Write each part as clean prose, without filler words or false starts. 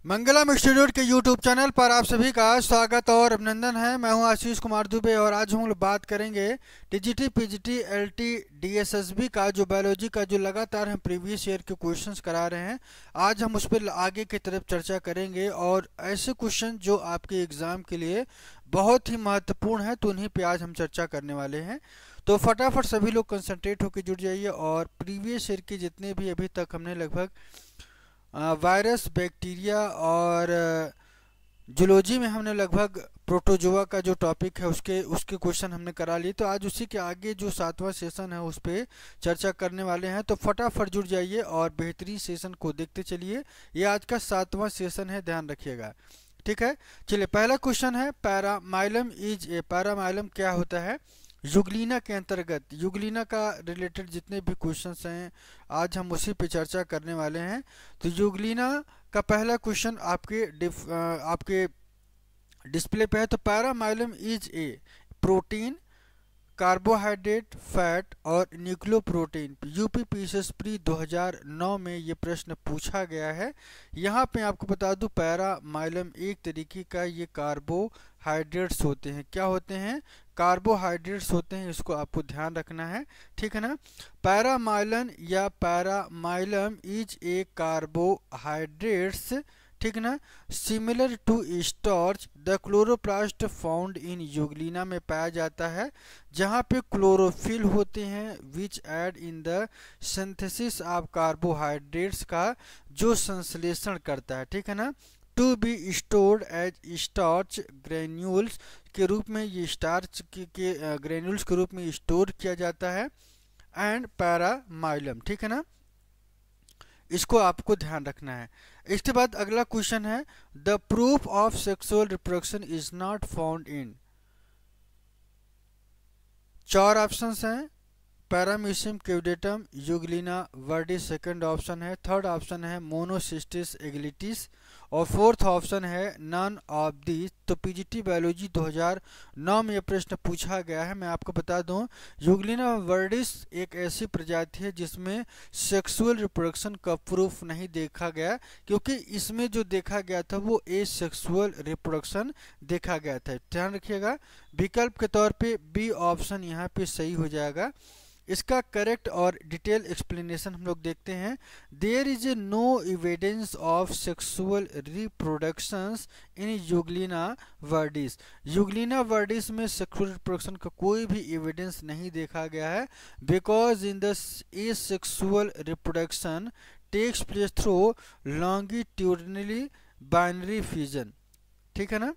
मंगलम institute के YouTube channel पर आप सभी का स्वागत और अभिनंदन है। मैं हूं आशीष कुमार दुबे और आज हम लोग बात करेंगे टीजीटी पीजीटी एलटी डीएसएसबी का जो बायोलॉजी का जो लगातार हम प्रीवियस ईयर के क्वेश्चंस करा रहे हैं। आज हम उस पर आगे की तरफ चर्चा करेंगे और ऐसे क्वेश्चन जो आपके एग्ज़ाम के लिए बहुत ही महत्वपूर्ण है तो उन्हीं पे आज हम चर्चा करने वाले हैं। तो फटाफट सभी लोग कंसंट्रेट होकर जुड़ जाइए और प्रीवियस ईयर के जितने भी अभी तक हमने लगभग वायरस बैक्टीरिया और जूलॉजी में हमने लगभग प्रोटोजोआ का जो टॉपिक है उसके उसके क्वेश्चन हमने करा लिए। तो आज उसी के आगे जो 7वां सेशन है उस पर चर्चा करने वाले हैं। तो फटाफट जुड़ जाइए और बेहतरीन सेशन को देखते चलिए। ये आज का 7वां सेशन है, ध्यान रखिएगा। ठीक है, चलिए पहला क्वेश्चन है पैरामाइलम इज ए। पैरामाइलम क्या होता है? युगलीना के अंतर्गत युगलीना का रिलेटेड जितने भी क्वेश्चंस हैं आज हम उसी पे चर्चा करने वाले हैं। तो युगलीना का पहला क्वेश्चन आपके डिस्प्ले पे है। तो paramylum is a protein, carbohydrate, fat और न्यूक्लियोप्रोटीन। यूपी पीसीएस प्री 2009 में ये प्रश्न पूछा गया है। यहाँ पे आपको बता दूं पैरामाइलम एक तरीके का ये कार्बोहाइड्रेट्स होते हैं। क्या होते हैं? कार्बोहाइड्रेट्स होते हैं, इसको आपको ध्यान रखना है। ठीक है ना? पैरामाइलन या पैरामाइलम इज ए कार्बोहाइड्रेट्स, ठीक ना, similar to starch. The chloroplast found in Euglena में पाया जाता है जहाँ पे क्लोरोफिल होते हैं which aid in the synthesis of carbohydrates का जो संश्लेषण करता है। ठीक है ना? To be stored as starch granules के रूप में ये स्टार्च के ग्रेन्यूल्स के रूप में स्टोर किया जाता है। एंड पैरामाइलम, ठीक है ना, इसको आपको ध्यान रखना है। इसके बाद अगला क्वेश्चन है the proof of sexual reproduction is not found in. चार ऑप्शंस हैं, पैरामीशियम क्यूडेटम, युगलिना वर्डिस सेकंड ऑप्शन है, थर्ड ऑप्शन है मोनोसिस्टिस एग्लिटिस और फोर्थ ऑप्शन है नन ऑफ दी। तो पीजीटी बायोलॉजी 2009 में यह प्रश्न पूछा गया है। मैं आपको बता दूं युगलिना वर्डिस एक ऐसी प्रजाति है जिसमें सेक्सुअल रिप्रोडक्शन का प्रूफ नहीं देखा गया, क्योंकि इसमें जो देखा गया था वो एसेक्सुअल रिप्रोडक्शन देखा गया था। ध्यान रखिएगा, विकल्प के तौर पे बी ऑप्शन यहाँ पे सही हो जाएगा। इसका करेक्ट और डिटेल एक्सप्लेनेशन हम लोग देखते हैं। There is a no evidence of sexual reproductions in euglena viridis. Euglena viridis में सेक्सुअल रिप्रोडक्शन का कोई भी एविडेंस नहीं देखा गया है, because in the asexual reproduction takes place through longitudinally binary fusion. ठीक है ना?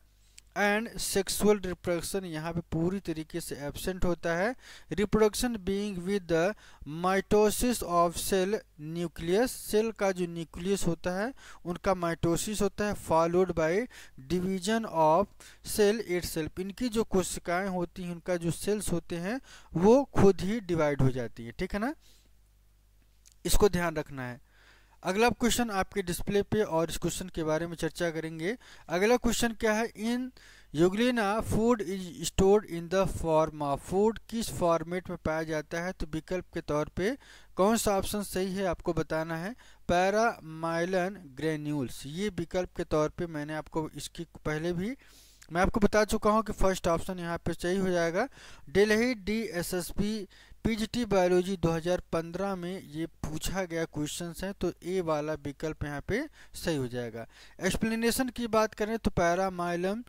एंड सेक्सुअल रिप्रोडक्शन यहाँ पे पूरी तरीके से एब्सेंट होता है। Reproduction being with the mitosis of cell nucleus. Cell का जो न्यूक्लियस होता है उनका माइटोसिस होता है, followed by division of cell itself. इनकी जो कोशिकाएं होती हैं, उनका जो सेल्स होते हैं वो खुद ही डिवाइड हो जाती है। ठीक है ना? इसको ध्यान रखना है। अगला क्वेश्चन आपके डिस्प्ले पे और इस क्वेश्चन के बारे में चर्चा करेंगे। अगला क्वेश्चन क्या है? In euglena food is stored in the form of. Food किस फॉर्मेट में पाया जाता है? तो विकल्प के तौर पे कौन सा ऑप्शन सही है आपको बताना है। पैरामाइलन ग्रेन्यूल्स, ये विकल्प के तौर पे मैंने आपको इसकी पहले भी मैं आपको बता चुका हूं कि फर्स्ट ऑप्शन यहाँ पे सही हो जाएगा। दिल्ली डीएसएसबी पीजीटी बायोलॉजी 2015 में ये पूछा गया क्वेश्चन है, तो ए वाला विकल्प यहाँ पे सही हो जाएगा। एक्सप्लेनेशन की बात करें तो पैरामाइलम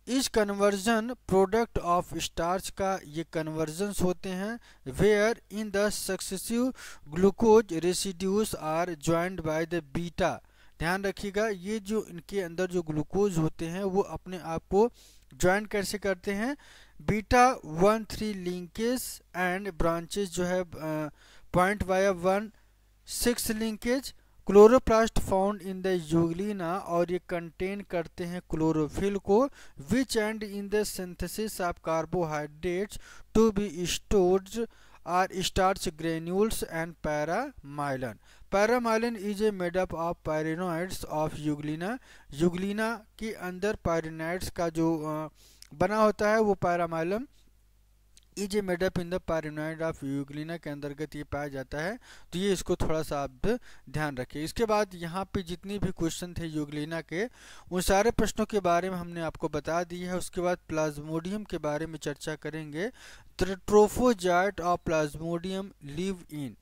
इस कन्वर्जन प्रोडक्ट ऑफ स्टार्च का ये कन्वर्जन्स होते हैं where in the successive glucose residues are joined by the beta. ध्यान रखिएगा, ये जो इनके अंदर जो ग्लूकोज होते हैं वो अपने आप को ज्वाइन कैसे करते हैं? बीटा 1,3 लिंकेज एंड ब्रांचेज जो है point via 1,6 linkage. Chloroplast found in the euglena और ये कंटेन करते हैं क्लोरोफिल को which and in the synthesis of carbohydrates to be stored are starch granules and paramylon. Paramylon is a made up of pyrenoids of euglena. Euglena के अंदर pyrenoids का जो बना होता है वो paramylum is a made up in the pyrenoid of euglena के अंतर्गत ये पाया जाता है। तो ये इसको थोड़ा सा आप ध्यान रखिए। इसके बाद यहाँ पे जितनी भी क्वेश्चन थे यूग्लिना के, उन सारे प्रश्नों के बारे में हमने आपको बता दी है। उसके बाद प्लाज्मोडियम के बारे में चर्चा करेंगे। ट्रोफोजाइट ऑफ प्लाज्मोडियम लिव इन,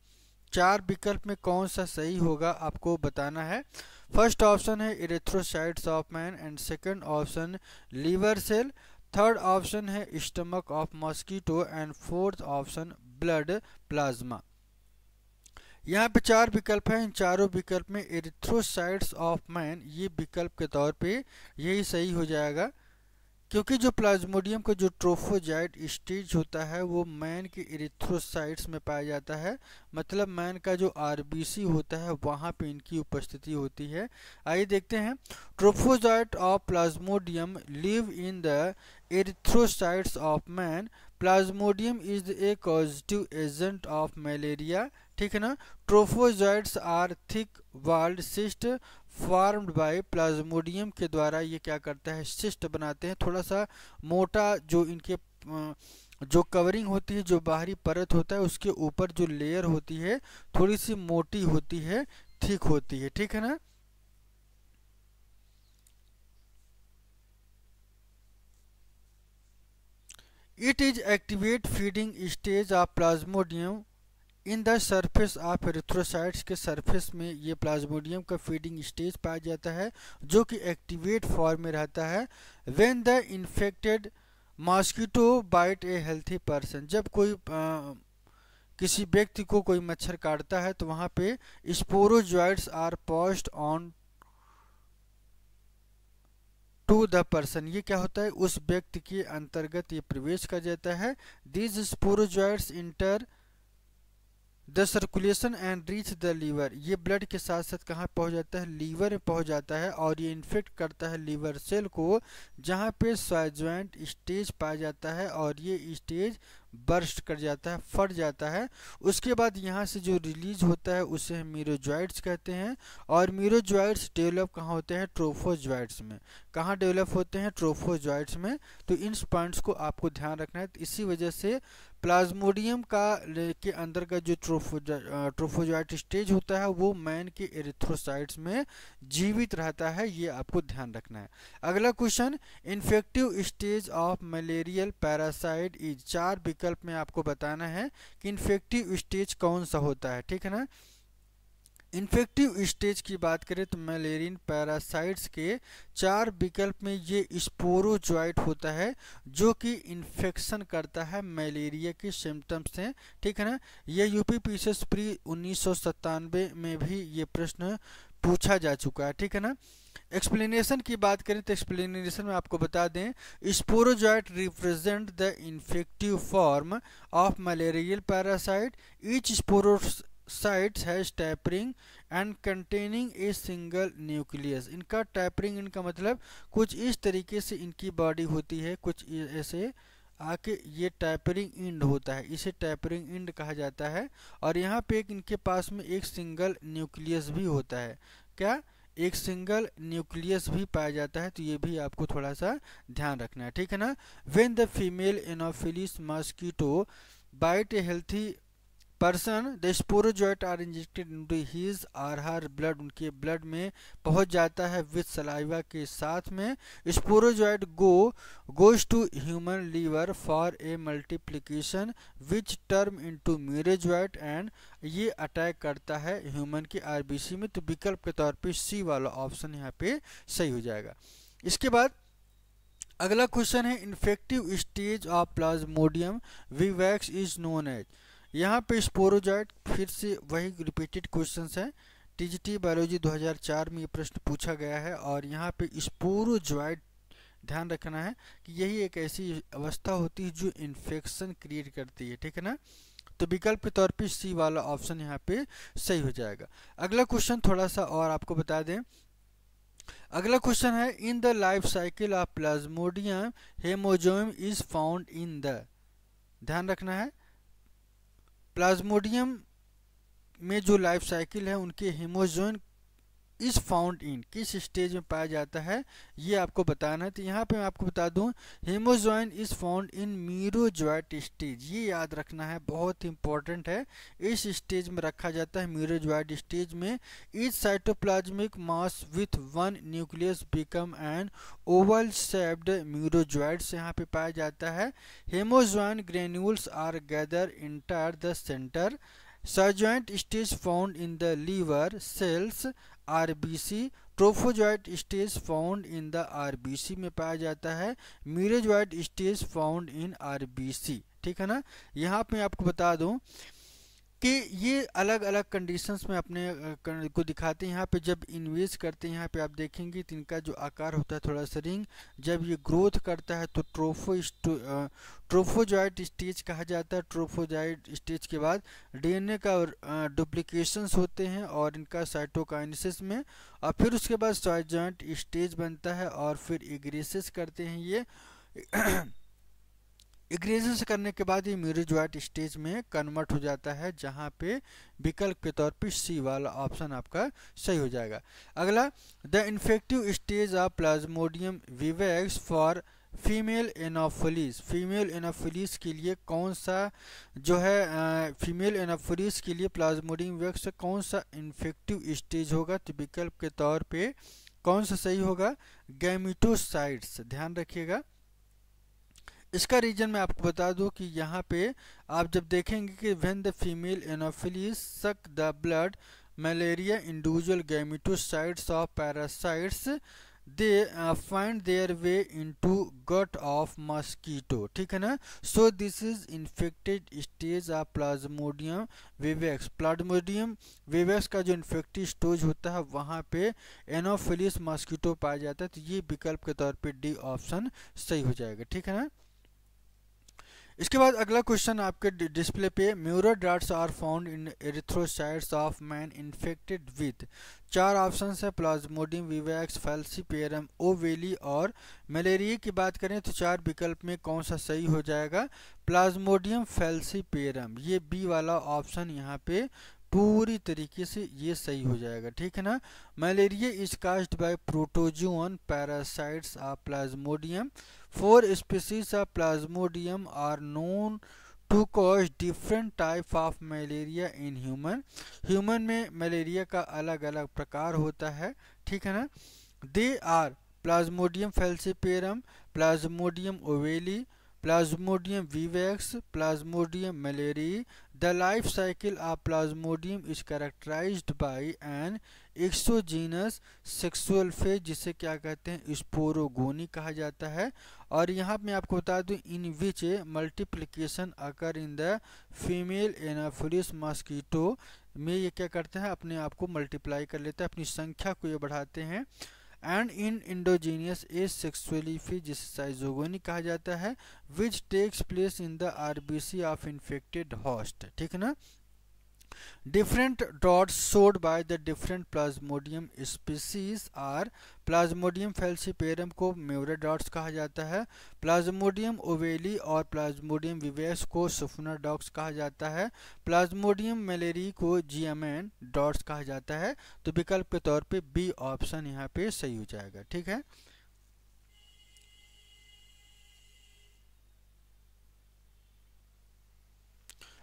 4 विकल्प में कौन सा सही होगा आपको बताना है। फर्स्ट ऑप्शन है erythrocytes of man and second option liver cell, third option है stomach of mosquito and fourth option blood plasma. यहाँ पे 4 विकल्प हैं। इन चारों विकल्प में एरिथ्रोसाइट्स ऑफ मैन ये विकल्प के तौर पे यही सही हो जाएगा, क्योंकि जो प्लाज्मोडियम का जो ट्रोफोजाइट स्टेज होता है वो मैन के एरिथ्रोसाइट्स में पाया जाता है। मतलब मैन का जो आरबीसी होता है वहाँ पे इनकी उपस्थिति होती है। आइए देखते हैं। Trophozoite of plasmodium live in the erythrocytes of man. Plasmodium is a causative agent of malaria, ठीक है ना। Trophozoites are thick walled cyst formed by plasmodium के द्वारा ये क्या करता है, सिस्ट बनाते हैं। थोड़ा सा मोटा जो इनके जो कवरिंग होती है, जो बाहरी परत होता है, उसके ऊपर जो लेयर होती है थोड़ी सी मोटी होती है, थिक होती है, ठीक है ना। It is activate feeding stage of Plasmodium in the surface of erythrocytes के सरफेस में ये प्लाज्मोडियम का फीडिंग स्टेज पाया जाता है, जो कि एक्टिवेट फॉर्म में रहता है। When the infected mosquito bite a healthy person, जब कोई किसी व्यक्ति को कोई मच्छर काटता है तो वहाँ पे sporozoites are passed on to the person, ये क्या होता है, उस व्यक्ति के अंतर्गत ये प्रवेश कर जाता है। These sporozoites enter the circulation and reach the liver, ये ब्लड के साथ साथ कहाँ पहुँच जाता है, लीवर में पहुँच जाता है और ये इन्फेक्ट करता है लीवर सेल को, जहाँ पे स्वाइजॉइंट स्टेज पाया जाता है और ये स्टेज बर्स्ट कर जाता है, फट जाता है। उसके बाद यहाँ से जो रिलीज होता है उसे हम मीरोजॉइट्स कहते हैं। और मीरोजॉइट्स डेवलप कहाँ होते हैं, ट्रोफोजॉइट्स में। कहाँ डेवलप होते हैं, ट्रोफोजॉइट्स में। तो इन पॉइंट्स को आपको ध्यान रखना है। तो इसी वजह से प्लाज्मोडियम का के अंदर का जो ट्रोफोजॉइट स्टेज होता है वो मैन के एरिथ्रोसाइट्स में जीवित रहता है, ये आपको ध्यान रखना है। अगला question, infective stage of malarial parasite is, 4 विकल्प में आपको बताना है कि इन्फेक्टिव स्टेज कौन सा होता है, ठीक है ना। इन्फेक्टिव स्टेज की बात करें तो मलेरियन पैरासाइट्स के 4 विकल्प में ये स्पोरोजॉइट होता है, जो कि इन्फेक्शन करता है मलेरिया के सिम्टम्स से, ठीक है ना। ये यूपी पीसीएस प्री 1997 में भी ये प्रश्न पूछा जा चुका है, ठीक है ना। एक्सप्लेनेशन की बात करें तो एक्सप्लेनेशन में आपको बता दें, sporozoite represent the infective form of malarial parasite. Each sporocytes has tapering and containing a single nucleus. इनका टैपरिंग, इनका मतलब कुछ इस तरीके से इनकी बॉडी होती है, कुछ ऐसे आके ये टैपरिंग इंड होता है, इसे टैपरिंग इंड कहा जाता है। और यहाँ पे एक इनके पास में एक सिंगल न्यूक्लियस भी होता है, क्या, एक सिंगल न्यूक्लियस भी पाया जाता है। तो ये भी आपको थोड़ा सा ध्यान रखना है, ठीक है ना। When the female Anopheles mosquito bite a healthy person, the sporozoite are injected into his और हर ब्लड, उनके ब्लड में पहुंच जाता है विद सलाइवा के साथ में। Sporozoite goes to human liver for a multiplication which term into merozoite and ये अटैक करता है ह्यूमन के आरबीसी में। तो विकल्प के तौर पे सी वाला ऑप्शन यहाँ पे सही हो जाएगा। इसके बाद अगला क्वेश्चन है, infective stage of Plasmodium vivax is known as. यहाँ पे स्पोरोजॉइट, फिर से वही रिपीटेड क्वेश्चंस है, टीजीटी बायोलॉजी 2004 में ये प्रश्न पूछा गया है। और यहाँ पे स्पोरोजॉइट ध्यान रखना है कि यही एक ऐसी अवस्था होती है जो इन्फेक्शन क्रिएट करती है, ठीक है ना। तो विकल्प के तौर पे सी वाला ऑप्शन यहाँ पे सही हो जाएगा। अगला क्वेश्चन थोड़ा सा और आपको बता दें। अगला क्वेश्चन है, in the life cycle of plasmodium hemozoin is found in the, ध्यान रखना है, प्लाज्मोडियम में जो लाइफ साइकिल है उनके हेमोजोम इज फाउंड इन, किस स्टेज में पाया जाता है ये आपको बताना है। तो यहाँ पे मैं आपको बता दूं, hemozoin is found in merozoite stage, ये याद रखना है, बहुत इंपॉर्टेंट है। इस स्टेज में रखा जाता है, मीरोजॉइट स्टेज में। Is cytoplasmic mass with one nucleus become an oval shaped merozoite से यहाँ पे पाया जाता है। Hemozoin granules are gather enter the centre. Subjoint stage found in the liver cells RBC, trophozoite stage found in the RBC में पाया जाता है। Merozoite stage found in RBC, ठीक है ना। यहाँ पे आपको बता दूं कि ये अलग अलग कंडीशंस में अपने को दिखाते हैं। यहाँ पे जब इन्वेज करते हैं, यहाँ पे आप देखेंगे तो इनका जो आकार होता है थोड़ा सा रिंग, जब ये ग्रोथ करता है तो ट्रोफोजॉइट स्टेज कहा जाता है। ट्रोफोजॉइट स्टेज के बाद DNA का डुप्लीकेशंस होते हैं और इनका साइटोकाइनेसिस में, और फिर उसके बाद सबजॉइंट स्टेज बनता है और फिर इग्रेसिस करते हैं ये इग्रेसिस करने के बाद ये मीरोजॉइट स्टेज में कन्वर्ट हो जाता है, जहां पे विकल्प के तौर पे सी वाला ऑप्शन आपका सही हो जाएगा। अगला, the infective stage of Plasmodium vivax for female anopheles. Female anopheles के लिए कौन सा जो है फीमेल एनोफिलीज के लिए प्लाज्मोडियम विवैक्स कौन सा इन्फेक्टिव स्टेज होगा? तो विकल्प के तौर पे कौन सा सही होगा? गैमेटोसाइट्स, ध्यान रखिएगा। इसका रीजन मैं आपको बता दूं कि यहाँ पे आप जब देखेंगे कि when the female Anopheles suck the blood malaria individual gametocytes of parasites they find their way into gut of mosquito, ठीक है ना। So this is infected stage of Plasmodium vivax. Plasmodium vivax का जो इन्फेक्टिव स्टेज होता है वहाँ पे Anopheles mosquito पाया जाता है। तो ये विकल्प के तौर पे डी ऑप्शन सही हो जाएगा, ठीक है ना। इसके बाद अगला क्वेश्चन आपके डिस्प्ले पे, Maurer dots are found in erythrocytes of man infected with. चार ऑप्शन है, प्लाज्मोडियम विवैक्स, फैल्सीपेरम ओवेली और मलेरिया की बात करें तो चार विकल्प में कौन सा सही हो जाएगा? प्लाज्मोडियम फैल्सीपेरम, ये बी वाला ऑप्शन यहाँ पे पूरी तरीके से ये सही हो जाएगा, ठीक है ना। Malaria is caused bye protozoan parasites of Plasmodium. 4 species of plasmodium are known to cause different type of malaria in human। Human में मलेरिया का अलग अलग प्रकार होता है, ठीक है ना। They are Plasmodium falciparum, Plasmodium ovale, Plasmodium vivax, Plasmodium malaria. The life cycle of Plasmodium is characterized by an exogenous sexual phase, जिसे क्या कहते हैं? स्पोरोगोनी कहा जाता है। और यहाँ मैं आपको बता दूं, in which multiplication occur in the female anopheles mosquito में ये क्या करते हैं? अपने आप को मल्टीप्लाई कर लेते हैं, अपनी संख्या को ये बढ़ाते हैं। And in endogenous as sexually फी, जिसे साइजोगोनी कहा जाता है, which takes place in the RBC of infected host, ठीक है ना। Different dots showed by the different plasmodium species are, Plasmodium falciparum को म्यूरर डॉट्स कहा जाता है, प्लाज्मोडियम ओवेली और प्लाज्मोडियम विवैक्स को सुफनर डॉट्स कहा जाता है, प्लाज्मोडियम मलेरिया को जियामैन डॉट्स कहा जाता है। तो विकल्प के तौर पे बी ऑप्शन यहाँ पे सही हो जाएगा, ठीक है।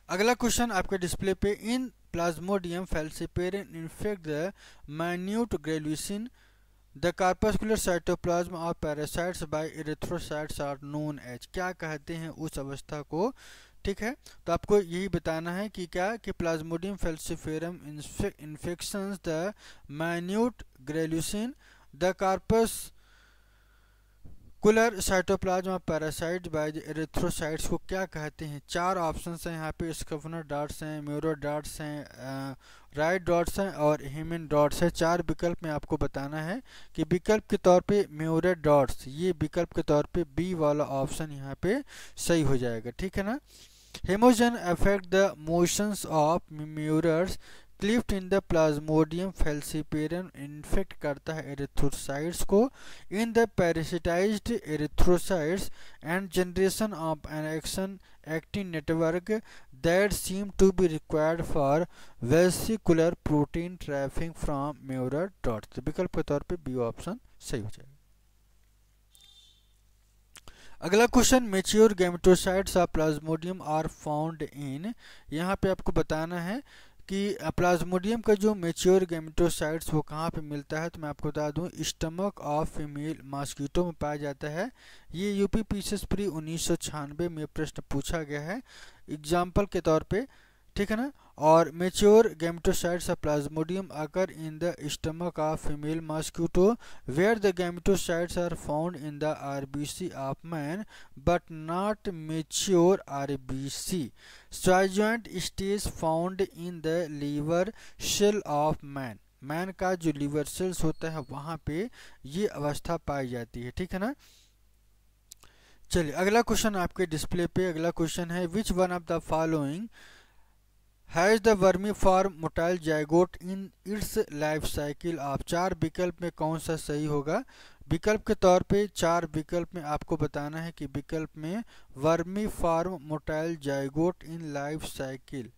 अगला क्वेश्चन आपके डिस्प्ले पे, in plasmodium falciparum infect the minute granulation the corpuscular cytoplasm of parasites by erythrocytes are known as. क्या कहते हैं उस अवस्था को, ठीक है। तो आपको यही बताना है कि क्या कि plasmodium falciparum infections the minute granulation the corpuscular cytoplasm of parasites by the erythrocytes को क्या कहते हैं? चार ऑप्शंस हैं यहाँ पे, स्कफनर डॉट्स हैं, म्यूरर डॉट्स हैं, राइट डॉट्स हैं और हीमन डॉट्स हैं। चार विकल्प में आपको बताना है कि विकल्प के तौर पे म्यूरर डॉट्स, ये विकल्प के तौर पे बी वाला ऑप्शन यहाँ पे सही हो जाएगा, ठीक है ना। Hemozoin affect the motions of Maurer's cleft in the plasmodium falciparum infect करता है एरिथ्रोसाइट्स को in the parasitized erythrocytes and generation of an actin network that seem to be required for vesicular protein trafficking from Maurer dots. विकल्प के तौर पे B option सही हो जाएगा। अगला question, mature gametocytes of Plasmodium are found in, यहाँ पे आपको बताना है कि प्लाज्मोडियम का जो मेच्योर गैमेटोसाइट्स वो कहाँ पे मिलता है। तो मैं आपको बता दूं, स्टमक ऑफ फीमेल मॉस्किटो में पाया जाता है। ये यूपी पीसीएस प्री 1996 में प्रश्न पूछा गया है एग्जाम्पल के तौर पे, ठीक है ना। और mature gametocytes of plasmodium occur in the stomach of female mosquito where the gametocytes are found in the RBC of man but not mature RBC. Schizont stage found in the liver cell of man, man का जो liver cells होता है वहां पे ये अवस्था पाई जाती है, ठीक है ना। चलिए अगला क्वेश्चन आपके डिस्प्ले पे, अगला क्वेश्चन है which one of the following has the vermiform motile zygote in its life cycle of. चार विकल्प में कौन सा सही होगा। विकल्प के तौर पे चार विकल्प में आपको बताना है कि विकल्प में vermiform motile zygote in life cycle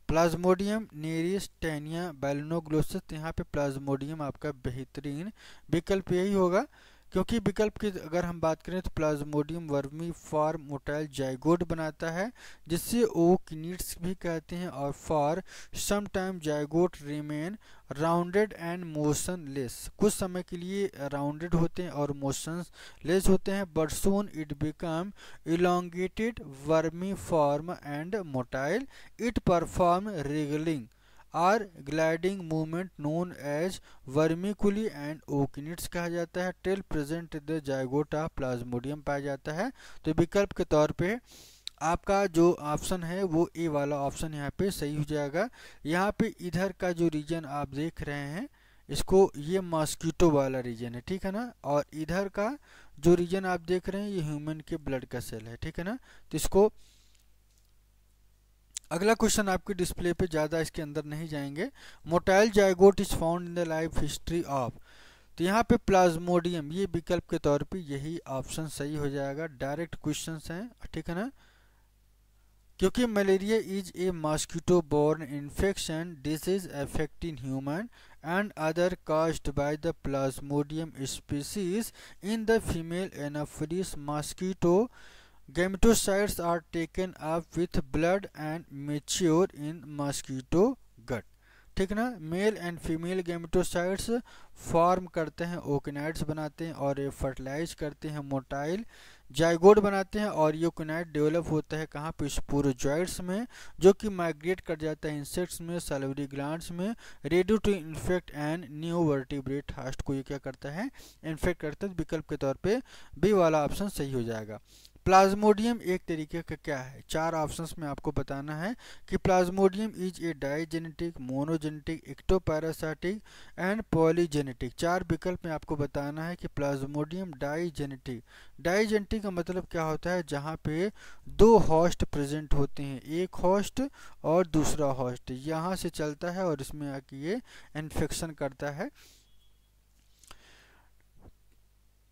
plasmodium nereis taenia balanoglossus. यहाँ पे प्लाज्मोडियम आपका बेहतरीन विकल्प यही होगा, क्योंकि विकल्प की अगर हम बात करें तो प्लाज्मोडियम वर्मीफॉर्म मोटाइल जाइगोट बनाता है जिससे ओकिनिड्स भी कहते हैं, और for some time zygote remain rounded and motionless, कुछ समय के लिए राउंडेड होते हैं और मोशनलेस होते हैं, but soon it become elongated vermiform and motile, it perform wriggling or gliding movement known as vermicule and ookinetes कहा जाता है, till present the zygote of plasmodium पाया जाता है। तो विकल्प के तौर पे आपका जो ऑप्शन है वो ए वाला ऑप्शन यहाँ पे सही हो जाएगा। यहाँ पे इधर का जो रीजन आप देख रहे हैं इसको, ये मॉस्किटो वाला रीजन है, ठीक है ना, और इधर का जो रीजन आप देख रहे हैं ये ह्यूमन के ब्लड का सेल है, ठीक है ना। तो इसको अगला क्वेश्चन आपके डिस्प्ले पे, ज़्यादा इसके अंदर नहीं जाएंगे। Motile zygote is found in the life history of, तो यहाँ पे प्लाज्मोडियम, ये विकल्प के तौर पे यही ऑप्शन सही हो जाएगा। डायरेक्ट क्वेश्चंस हैं, ठीक है ना, क्योंकि malaria is a mosquito borne infection disease affecting human and other caused by the Plasmodium species in the female Anopheles mosquito. Gametocytes are taken up with blood and mature in mosquito gut, ठीक ना। Male and female gametocytes form करते हैं, ओकिनाइड्स बनाते हैं और ये fertilise करते हैं, मोटाइल जाइगोट बनाते हैं, और ये ओकिनाइड डेवलप होता है कहाँ पे, स्पोरोजॉइट्स में, जो कि माइग्रेट कर जाता है इंसेक्ट्स में, सैलिवरी ग्लैंड्स में, ready to infect and new vertebrate host को ये क्या करता है, इन्फेक्ट करता है। विकल्प के तौर पे बी वाला ऑप्शन सही हो जाएगा। प्लाज्मोडियम एक तरीके का क्या है, चार ऑप्शंस में आपको बताना है कि plasmodium is a digenetic, monogenetic, ectoparasitic and polygenetic. चार विकल्प में आपको बताना है कि प्लाज्मोडियम डाइजेनेटिक, डाइजेनेटिक का मतलब क्या होता है, जहाँ पे दो होस्ट प्रेजेंट होते हैं, एक होस्ट और दूसरा होस्ट, यहाँ से चलता है और इसमें आके ये इन्फेक्शन करता है।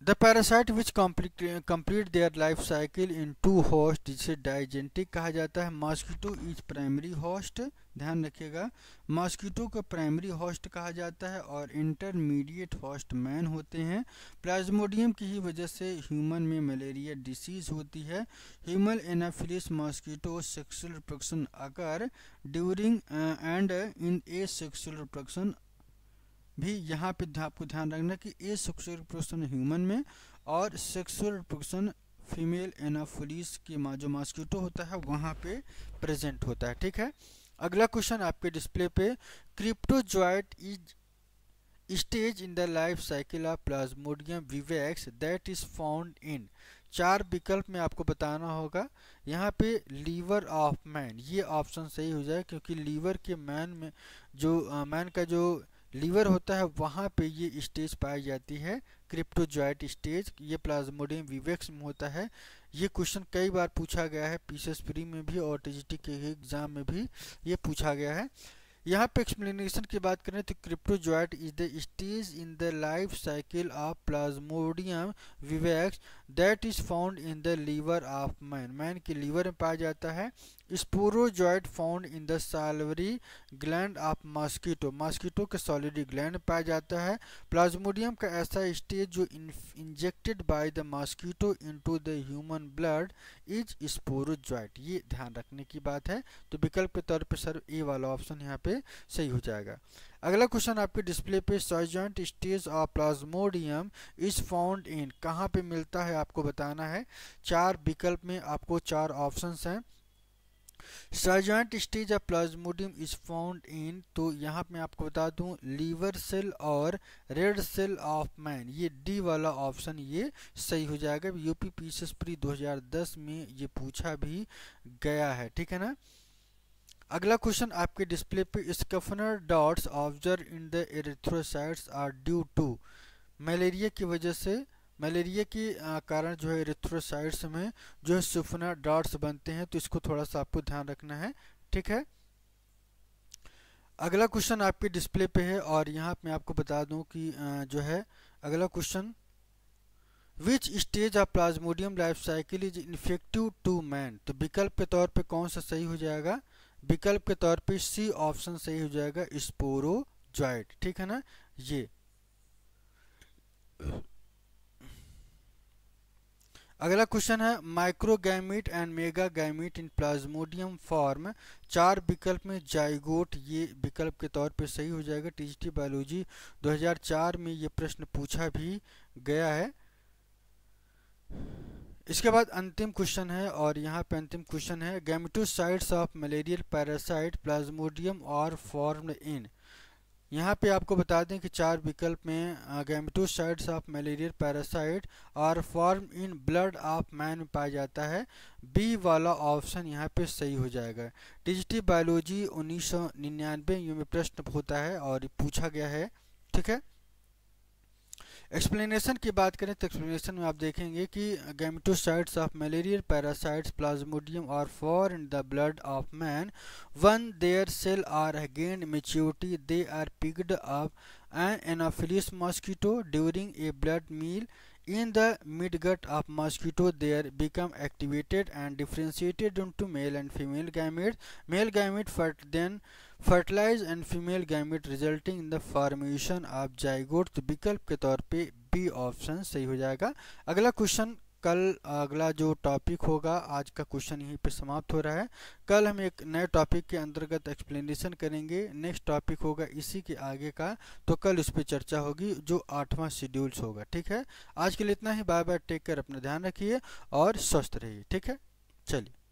The parasite which complete their life cycle in two host जिसे डाइजेनेटिक कहा जाता है। मॉस्किटो इज प्राइमरी होस्ट, ध्यान रखिएगा, मॉस्किटो को प्राइमरी होस्ट कहा जाता है और इंटरमीडिएट होस्ट मैन होते हैं। प्लाज्मोडियम की ही वजह से ह्यूमन में मलेरिया डिसीज होती है। Human Anopheles mosquito sexual reproduction occur during and in A sexual reproduction भी, यहाँ पे आपको ध्यान रखना कि ए सेक्सुअल रिप्रोडक्शन ह्यूमन में और सेक्सुअल रिप्रोडक्शन फीमेल एनाफिलिस के जो मॉस्किटो होता है वहाँ पे प्रेजेंट होता है, ठीक है। अगला क्वेश्चन आपके डिस्प्ले पे, cryptozoite is stage in the life cycle of Plasmodium vivax that is found in. चार विकल्प में आपको बताना होगा। यहाँ पे लीवर ऑफ मैन, ये ऑप्शन सही हो जाए, क्योंकि लीवर के मैन में जो मैन का जो लीवर होता है वहाँ पे ये स्टेज पाई जाती है, क्रिप्टोजॉइट स्टेज, ये प्लाज्मोडियम विवैक्स में होता है। ये क्वेश्चन कई बार पूछा गया है, पीसीएस प्री में भी और टीजीटी के एग्जाम में भी ये पूछा गया है। यहाँ पे एक्सप्लेनेशन की बात करें तो cryptozoite is the stage in the life cycle of Plasmodium vivax that is found in the liver of man. Man के लीवर में पाया जाता है। Sporozoite found in the salivary gland of mosquito. Mosquito के सॉलिडरी ग्लैंड में पाया जाता है। प्लाज्मोडियम का ऐसा स्टेज जो injected by the mosquito into the human blood is sporozoite. ये ध्यान रखने की बात है। तो विकल्प के तौर पे सर ए वाला ऑप्शन यहाँ पे सही हो जाएगा। अगला क्वेश्चन आपके डिस्प्ले पे, sergeant stage of Plasmodium is found इन, कहाँ पे मिलता है आपको बताना है। चार विकल्प में आपको चार ऑप्शंस हैं। Sergeant stage of Plasmodium is found इन, तो यहाँ पे मैं आपको बता दूं लीवर सेल और रेड सेल ऑफ मैन, ये डी वाला ऑप्शन ये सही हो जाएगा। यूपी पीसीएस प्री 2010 में ये पूछा भी गया है, ठीक है ना। अगला क्वेश्चन आपके डिस्प्ले पे, Schuffner dots observe in the erythrocytes are due to, malaria की वजह से, मलेरिया के कारण जो है एरिथ्रोसाइट्स में जो है स्कैफनर डॉट्स बनते हैं, तो इसको थोड़ा सा आपको ध्यान रखना है, ठीक है। अगला क्वेश्चन आपके डिस्प्ले पे है और यहाँ पे मैं आपको बता दूं कि जो है अगला question, which stage of Plasmodium life cycle is effective to man, तो विकल्प के तौर पे कौन सा सही हो जाएगा। विकल्प के तौर पे सी ऑप्शन सही हो जाएगा, स्पोरोजॉइट, ठीक है ना। ये अगला क्वेश्चन है, माइक्रोगैमीट एंड मेगागैमीट इन प्लाज्मोडियम फॉर्म, चार विकल्प में जाइगोट, ये विकल्प के तौर पे सही हो जाएगा। टीजीटी बायोलॉजी 2004 में ये प्रश्न पूछा भी गया है। इसके बाद अंतिम क्वेश्चन है और यहाँ पे अंतिम क्वेश्चन है, gametocytes of malarial parasite Plasmodium are formed in, यहाँ पे आपको बता दें कि चार विकल्प में gametocytes of malarial parasite are form in blood of man में पाया जाता है। बी वाला ऑप्शन यहाँ पे सही हो जाएगा। टीजीटी बायोलॉजी 1999 में प्रश्न होता है और पूछा गया है, ठीक है। एक्सप्लेनेशन की बात करें तो एक्सप्लेनेशन में आप देखेंगे कि gametocytes of malarial parasites Plasmodium are for in the blood of man one their cell are gained maturity they are picked up an Anopheles mosquito during a blood meal in the midgut of mosquito there become activated and differentiated into male and female gametes. Male gamete then fertilize and female gamete resulting in the formation of zygote। तो विकल्प के तौर पे B option सही हो जाएगा। अगला question कल, अगला जो टॉपिक होगा, आज का क्वेश्चन यहीं पे समाप्त हो रहा है। कल हम एक नए टॉपिक के अंतर्गत एक्सप्लेनेशन करेंगे। नेक्स्ट टॉपिक होगा इसी के आगे का, तो कल उस पर चर्चा होगी जो 8वां शेड्यूल्स होगा, ठीक है। आज के लिए इतना ही। बाय बाय, टेक केयर, अपना ध्यान रखिए और स्वस्थ रहिए, ठीक है। चलिए।